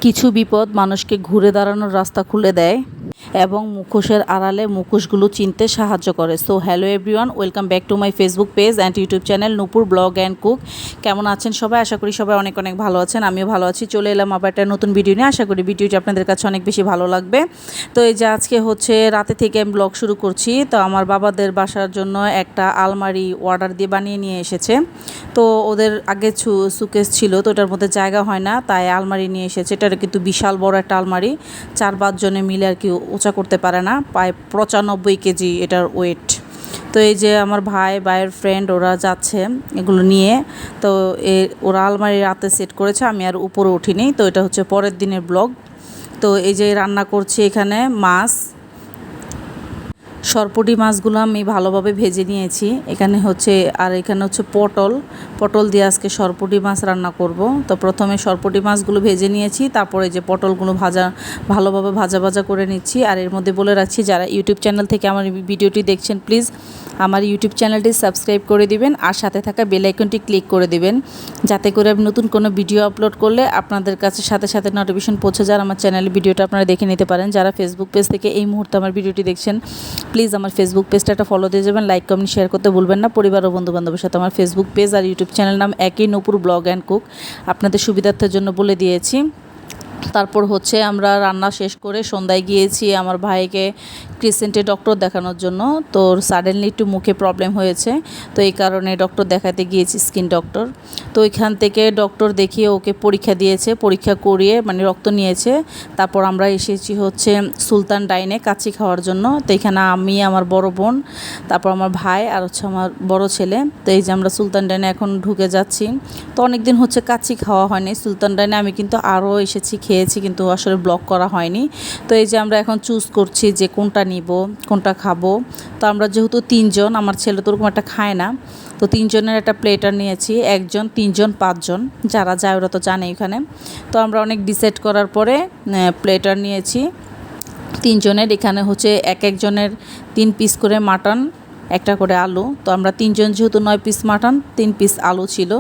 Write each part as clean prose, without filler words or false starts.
কিছু বিপদ মানুষকে ঘুরে দাঁড়ানোর রাস্তা খুলে দেয় এবং মুখোশের আড়ালে মুখোশগুলো চিনতে সাহায্য করে। So hello everyone, welcome back to my Facebook page and YouTube channel Nupur blog and cook. কেমন আছেন সবাই? আশা করি সবাই অনেক অনেক ভালো আছেন। আমিও ভালো আছি। চলে এলাম আবার একটা নতুন ভিডিও নিয়ে। আশা করি ভিডিওটি আপনাদের কাছে অনেক বেশি ভালো লাগবে। তো এই যে আজকে হচ্ছে রাতে থেকে আমি ব্লগ শুরু করছি। তো আমার বাবাদের বাসার জন্য একটা আলমারি অর্ডার দিয়ে বানিয়ে নিয়ে এসেছে। তো ওদের আগে সুকেস ছিল, তো ওটার মধ্যে জায়গা হয় না, তাই আলমারি নিয়ে এসেছে। এটা কিন্তু বিশাল বড় একটা আলমারি, 4-5 জনে মিলে আর কি উঁচা করতে পারে না। প্রায় 95 কেজি এটার ওয়েট। তো এই যে আমার ভাইয়ের ফ্রেন্ড ওরা যাচ্ছে এগুলো নিয়ে। তো ওরা আলমারি রাতে সেট করেছে, আমি আর উপরে উঠিনি। তো এটা হচ্ছে পরের দিনের ব্লগ। তো এই যে রান্না করছি এখানে মাছ, সরপুঁটি মাছগুলো আমি ভালোভাবে ভেজে নিয়েছি। এখানে হচ্ছে পটল দিয়ে আজকে সরপুঁটি মাছ রান্না করব। তো প্রথমে সরপুঁটি মাছগুলো ভেজে নিয়েছি, তারপরে যে পটলগুলো ভালোভাবে ভাজা করে নিচ্ছি। আর এর মধ্যে বলে রাখছি, যারা ইউটিউব চ্যানেল থেকে আমার ভিডিওটি দেখছেন, প্লিজ আমার ইউটিউব চ্যানেলটি সাবস্ক্রাইব করে দিবেন আর সাথে থাকা বেল আইকনটি ক্লিক করে দিবেন, যাতে করে আমি নতুন কোনো ভিডিও আপলোড করলে আপনাদের কাছে সাথে সাথে নোটিফিকেশন পৌঁছে যায়, আমার চ্যানেলের ভিডিওটা আপনারা দেখে নিতে পারেন। যারা ফেসবুক পেজ থেকে এই মুহূর্তে আমার ভিডিওটি দেখছেন, প্লিজ আমার ফেসবুক পেজটা একটা ফলো দিয়ে যাবেন, লাইক কমেন্ট শেয়ার করতে ভুলবেন না। পরিবার ও বন্ধুবান্ধবের সাথে আমার ফেসবুক পেজ আর ইউটিউব চ্যানেল নাম একই, নূপুর ব্লগ অ্যান্ড কুক। আপনাদের সুবিধার্থের জন্য বলে দিয়েছি। তারপর হচ্ছে আমরা রান্না শেষ করে সন্ধ্যায় গিয়েছি আমার ভাইকে ক্রিসেন্টে ডক্টর দেখানোর জন্য। তো সাডেনলি একটু মুখে প্রবলেম হয়েছে, তো এই কারণে ডক্টর দেখাতে গিয়েছি, স্কিন ডক্টর। তো ওইখান থেকে ডক্টর দেখিয়ে ওকে পরীক্ষা দিয়েছে, পরীক্ষা করিয়ে মানে রক্ত নিয়েছে। তারপর আমরা এসেছি হচ্ছে সুলতান ডাইনে কাচ্চি খাওয়ার জন্য। তো এখানে আমি, আমার বড় বোন, তারপর আমার ভাই আর হচ্ছে আমার বড় ছেলে। তো এই যে আমরা সুলতান ডাইনে এখন ঢুকে যাচ্ছি। তো অনেক দিন হচ্ছে কাচ্চি খাওয়া হয়নি সুলতান ডাইনে। আমি কিন্তু আরও এসেছি, খেয়েছি, কিন্তু আসলে ব্লগ করা হয়নি। তো এই যে আমরা এখন চুজ করছি যে কোনটা নিব, কোনটা খাবো। তো আমরা যেহেতু 3 জন, আমার ছেলে তো ওরকম একটা খায় না, তো 3 জনের একটা প্লেটার নিয়েছি। 1 জন, 3 জন, 5 জন, যারা যায় ওরা তো জানে এখানে। তো আমরা অনেক ডিসাইড করার পরে প্লেটার নিয়েছি 3 জনের। এখানে হচ্ছে এক জনের 3 পিস করে মাটন, একটা করে আলু। তো আমরা 3 জন যেহেতু 9 পিস মাটন, 3 পিস আলু ছিল।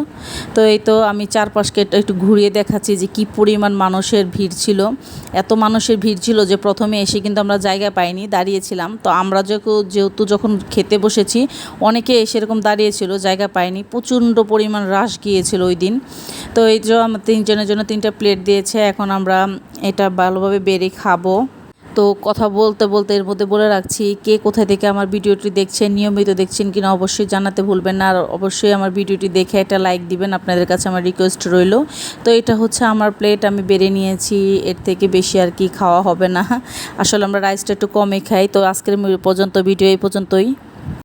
তো এই তো আমি চারপাশকে একটু ঘুরিয়ে দেখাচ্ছি যে কী পরিমাণ মানুষের ভিড় ছিল। এত মানুষের ভিড় ছিল যে প্রথমে এসে কিন্তু আমরা জায়গা পাইনি, দাঁড়িয়েছিলাম। তো আমরা যেহেতু যখন খেতে বসেছি, অনেকে এসে এরকম দাঁড়িয়েছিল, জায়গা পায়নি। প্রচণ্ড পরিমাণ রাশ গিয়েছিল ওই দিন। তো এই যে আমার 3 জনের জন্য 3টা প্লেট দিয়েছে। এখন আমরা এটা ভালোভাবে বেড়ে খাবো। তো কথা বলতে বলতে এর মধ্যে বলে রাখছি, কে কোথায় থেকে আমার ভিডিওটি দেখছেন, নিয়মিত দেখছেন কিনা অবশ্যই জানাতে ভুলবেন না। আর অবশ্যই আমার ভিডিওটি দেখে একটা লাইক দিবেন, আপনাদের কাছে আমার রিকোয়েস্ট রইল। তো এটা হচ্ছে আমার প্লেট, আমি বেড়ে নিয়েছি। এর থেকে বেশি আর কি খাওয়া হবে না। আসলে আমরা রাইসটা একটু কমই খাই। তো আজকের ভিডিও এই পর্যন্তই।